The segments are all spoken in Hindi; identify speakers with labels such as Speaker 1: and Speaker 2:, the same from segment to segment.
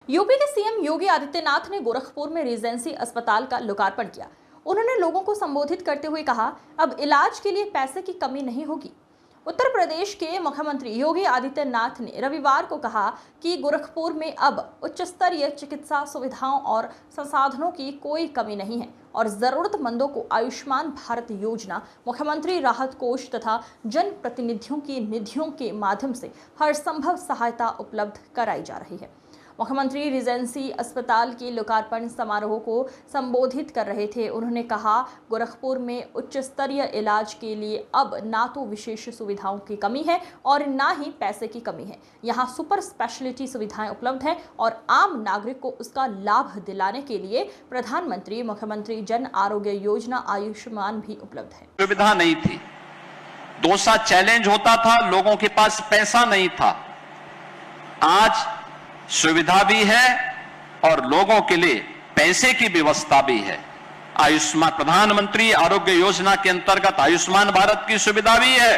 Speaker 1: यूपी के सीएम योगी आदित्यनाथ ने गोरखपुर में रीजेंसी अस्पताल का लोकार्पण किया। उन्होंने लोगों को संबोधित करते हुए कहा, अब इलाज के लिए पैसे की कमी नहीं होगी। उत्तर प्रदेश के मुख्यमंत्री योगी आदित्यनाथ ने रविवार को कहा कि गोरखपुर में अब उच्च स्तरीय चिकित्सा सुविधाओं और संसाधनों की कोई कमी नहीं है और जरूरतमंदों को आयुष्मान भारत योजना, मुख्यमंत्री राहत कोष तथा जन प्रतिनिधियों की निधियों के माध्यम से हर संभव सहायता उपलब्ध कराई जा रही है। मुख्यमंत्री रीजेंसी अस्पताल के लोकार्पण समारोह को संबोधित कर रहे थे। उन्होंने कहा, गोरखपुर में उच्च स्तरीय इलाज के लिए अब ना तो विशेष सुविधाओं की कमी है और ना ही पैसे की कमी है। यहाँ सुपर स्पेशलिटी सुविधाएं उपलब्ध हैं और आम नागरिक को उसका लाभ दिलाने के लिए प्रधानमंत्री मुख्यमंत्री जन आरोग्य योजना आयुष्मान भी उपलब्ध है।
Speaker 2: सुविधा नहीं थी, दूसरा चैलेंज होता था, लोगों के पास पैसा नहीं था। आज सुविधा भी है और लोगों के लिए पैसे की व्यवस्था भी है। आयुष्मान प्रधानमंत्री आरोग्य योजना के अंतर्गत आयुष्मान भारत की सुविधा भी है,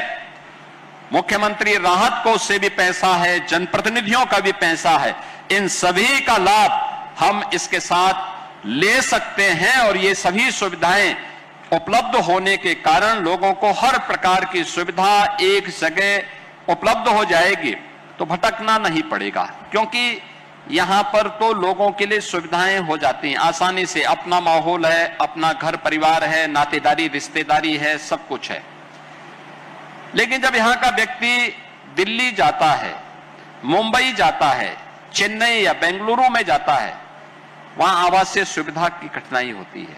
Speaker 2: मुख्यमंत्री राहत कोष से भी पैसा है, जनप्रतिनिधियों का भी पैसा है। इन सभी का लाभ हम इसके साथ ले सकते हैं और ये सभी सुविधाएं उपलब्ध होने के कारण लोगों को हर प्रकार की सुविधा एक जगह उपलब्ध हो जाएगी तो भटकना नहीं पड़ेगा, क्योंकि यहां पर तो लोगों के लिए सुविधाएं हो जाती हैं आसानी से। अपना माहौल है, अपना घर परिवार है, नातेदारी रिश्तेदारी है, सब कुछ है। लेकिन जब यहां का व्यक्ति दिल्ली जाता है, मुंबई जाता है, चेन्नई या बेंगलुरु में जाता है, वहां आवासीय सुविधा की कठिनाई होती है,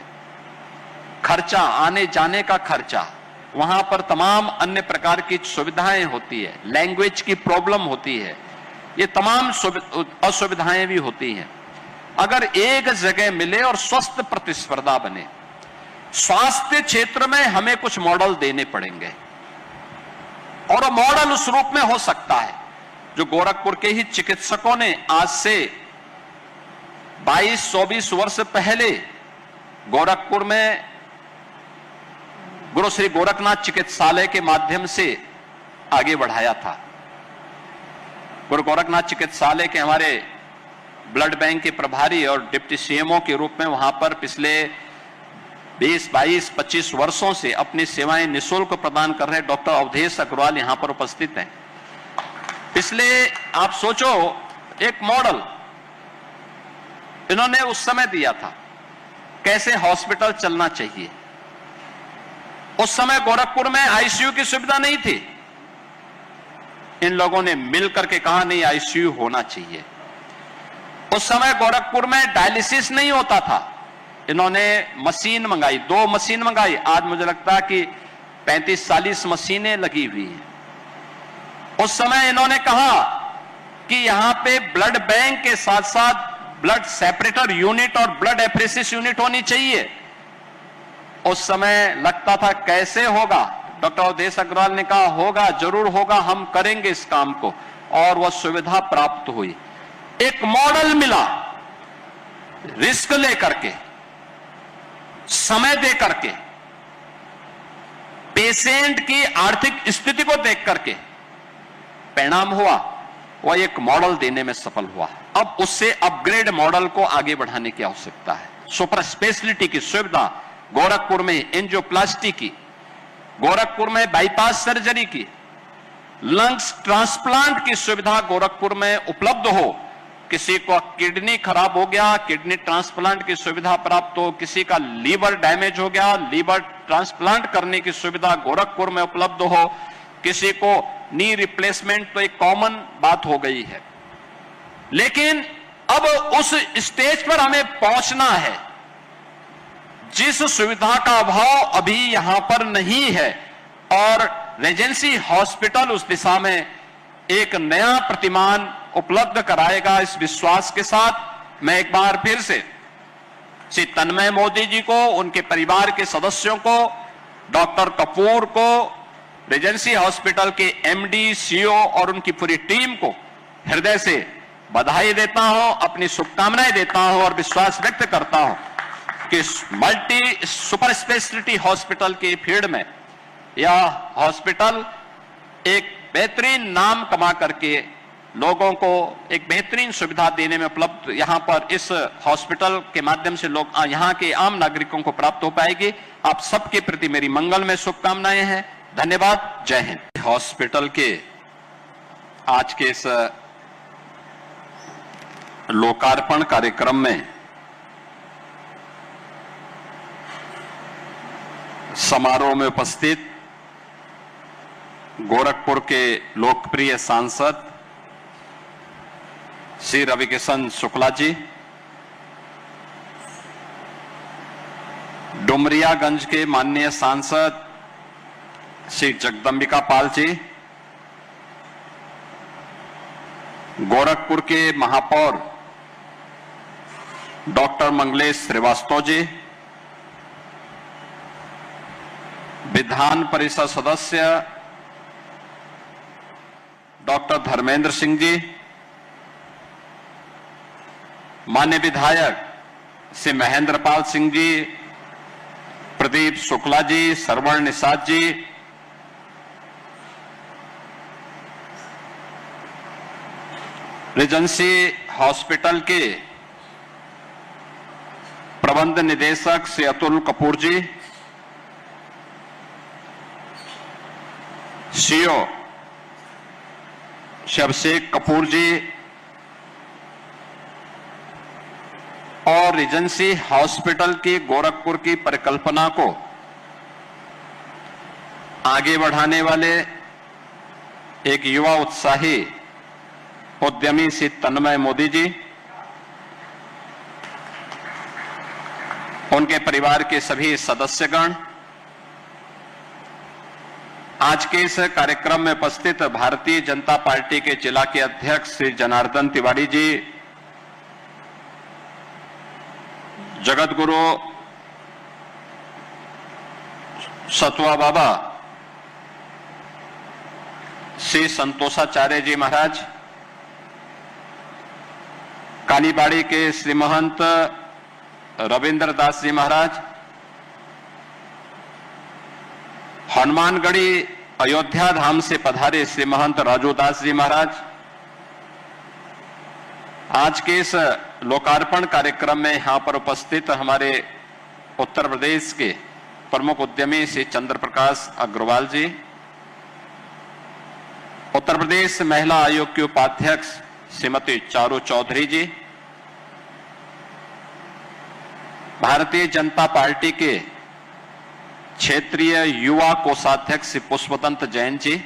Speaker 2: खर्चा, आने जाने का खर्चा, वहां पर तमाम अन्य प्रकार की सुविधाएं होती है, लैंग्वेज की प्रॉब्लम होती है, ये तमाम असुविधाएं भी होती हैं। अगर एक जगह मिले और स्वस्थ प्रतिस्पर्धा बने, स्वास्थ्य क्षेत्र में हमें कुछ मॉडल देने पड़ेंगे और मॉडल उस रूप में हो सकता है जो गोरखपुर के ही चिकित्सकों ने आज से 22-24 वर्ष पहले गोरखपुर में गुरु श्री गोरखनाथ चिकित्सालय के माध्यम से आगे बढ़ाया था। गुरु गोरखनाथ चिकित्सालय के हमारे ब्लड बैंक के प्रभारी और डिप्टी सीएमओ के रूप में वहां पर पिछले 20-22-25 वर्षों से अपनी सेवाएं निःशुल्क प्रदान कर रहे डॉक्टर अवधेश अग्रवाल यहां पर उपस्थित हैं। इसलिए आप सोचो, एक मॉडल इन्होंने उस समय दिया था कैसे हॉस्पिटल चलना चाहिए। उस समय गोरखपुर में आईसीयू की सुविधा नहीं थी, इन लोगों ने मिलकर के कहा नहीं, आईसीयू होना चाहिए। उस समय गोरखपुर में डायलिसिस नहीं होता था, इन्होंने मशीन मंगाई, 2 मशीन मंगाई। आज मुझे लगता है कि 35-40 मशीनें लगी हुई हैं। उस समय इन्होंने कहा कि यहां पे ब्लड बैंक के साथ साथ ब्लड सेपरेटर यूनिट और ब्लड एफरेसिस यूनिट होनी चाहिए। उस समय लगता था कैसे होगा, डॉक्टर अवधेश अग्रवाल ने कहा होगा, जरूर होगा, हम करेंगे इस काम को, और वह सुविधा प्राप्त हुई। एक मॉडल मिला, रिस्क लेकर के, समय दे करके, पेशेंट की आर्थिक स्थिति को देख करके परिणाम हुआ, वह एक मॉडल देने में सफल हुआ। अब उससे अपग्रेड मॉडल को आगे बढ़ाने की आवश्यकता है। सुपर स्पेशलिटी की सुविधा गोरखपुर में, एंजियोप्लास्टी की, गोरखपुर में बाईपास सर्जरी की, लंग्स ट्रांसप्लांट की सुविधा गोरखपुर में उपलब्ध हो। किसी को किडनी खराब हो गया, किडनी ट्रांसप्लांट की सुविधा प्राप्त हो, किसी का लीवर डैमेज हो गया, लीवर ट्रांसप्लांट करने की सुविधा गोरखपुर में उपलब्ध हो, किसी को नी रिप्लेसमेंट, तो एक कॉमन बात हो गई है। लेकिन अब उस स्टेज पर हमें पहुंचना है जिस सुविधा का अभाव अभी यहां पर नहीं है, और रीजेंसी हॉस्पिटल उस दिशा में एक नया प्रतिमान उपलब्ध कराएगा। इस विश्वास के साथ मैं एक बार फिर से श्री तन्मय मोदी जी को, उनके परिवार के सदस्यों को, डॉक्टर कपूर को, रीजेंसी हॉस्पिटल के एमडी, सीईओ और उनकी पूरी टीम को हृदय से बधाई देता हूं, अपनी शुभकामनाएं देता हूं और विश्वास व्यक्त करता हूं कि मल्टी सुपर स्पेशलिटी हॉस्पिटल की फील्ड में यह हॉस्पिटल एक बेहतरीन नाम कमा करके लोगों को एक बेहतरीन सुविधा देने में उपलब्ध यहां पर इस हॉस्पिटल के माध्यम से लोग यहां के आम नागरिकों को प्राप्त हो पाएगी। आप सबके प्रति मेरी मंगलमय शुभकामनाएं हैं। धन्यवाद। जय हिंद। हॉस्पिटल के आज के इस लोकार्पण कार्यक्रम में समारोह में उपस्थित गोरखपुर के लोकप्रिय सांसद श्री रविकिशन शुक्ला जी, डुमरियागंज के माननीय सांसद श्री जगदंबिका पाल जी, गोरखपुर के महापौर डॉक्टर मंगलेश श्रीवास्तव जी, विधान परिषद सदस्य डॉक्टर धर्मेंद्र सिंह जी, माननीय विधायक श्री महेंद्र पाल सिंह जी, प्रदीप शुक्ला जी, सरवण निषाद जी, रीजेंसी हॉस्पिटल के प्रबंध निदेशक श्री अतुल कपूर जी, सीओ श्री अभिषेक कपूर जी और रीजेंसी हॉस्पिटल की गोरखपुर की परिकल्पना को आगे बढ़ाने वाले एक युवा उत्साही उद्यमी श्री तन्मय मोदी जी, उनके परिवार के सभी सदस्यगण, आज के इस कार्यक्रम में उपस्थित भारतीय जनता पार्टी के जिला के अध्यक्ष श्री जनार्दन तिवारी जी, जगत गुरु सतवा बाबा श्री संतोषाचार्य जी महाराज, कालीबाड़ी के श्री महंत रविंद्र दास जी महाराज, हनुमानगढ़ी अयोध्या धाम से पधारे श्री महंत राजू दास जी महाराज, आज के इस लोकार्पण कार्यक्रम में यहां पर उपस्थित हमारे उत्तर प्रदेश के प्रमुख उद्यमी श्री चंद्र प्रकाश अग्रवाल जी, उत्तर प्रदेश महिला आयोग की उपाध्यक्ष श्रीमती चारू चौधरी जी, भारतीय जनता पार्टी के क्षेत्रीय युवा कोषाध्यक्ष श्री पुष्पदंत जैन जी,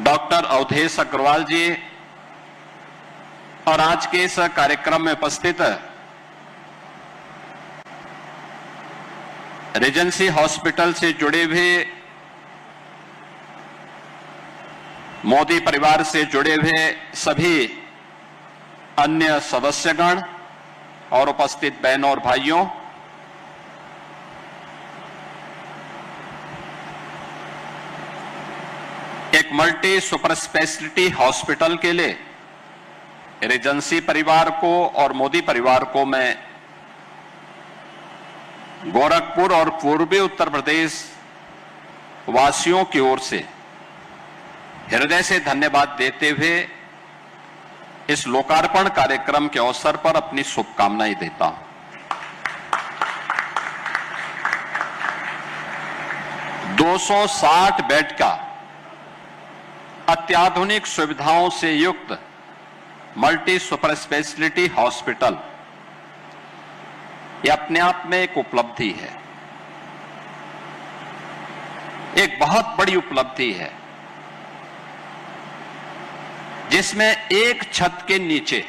Speaker 2: डॉक्टर अवधेश अग्रवाल जी और आज के इस कार्यक्रम में उपस्थित रीजेंसी हॉस्पिटल से जुड़े हुए, मोदी परिवार से जुड़े हुए सभी अन्य सदस्यगण और उपस्थित बहनों और भाइयों, एक मल्टी सुपर स्पेशलिटी हॉस्पिटल के लिए रीजेंसी परिवार को और मोदी परिवार को मैं गोरखपुर और पूर्वी उत्तर प्रदेश वासियों की ओर से हृदय से धन्यवाद देते हुए इस लोकार्पण कार्यक्रम के अवसर पर अपनी शुभकामनाएं देता हूं। 260 बेड का अत्याधुनिक सुविधाओं से युक्त मल्टी सुपर स्पेशलिटी हॉस्पिटल यह अपने आप में एक उपलब्धि है, एक बहुत बड़ी उपलब्धि है, जिसमें एक छत के नीचे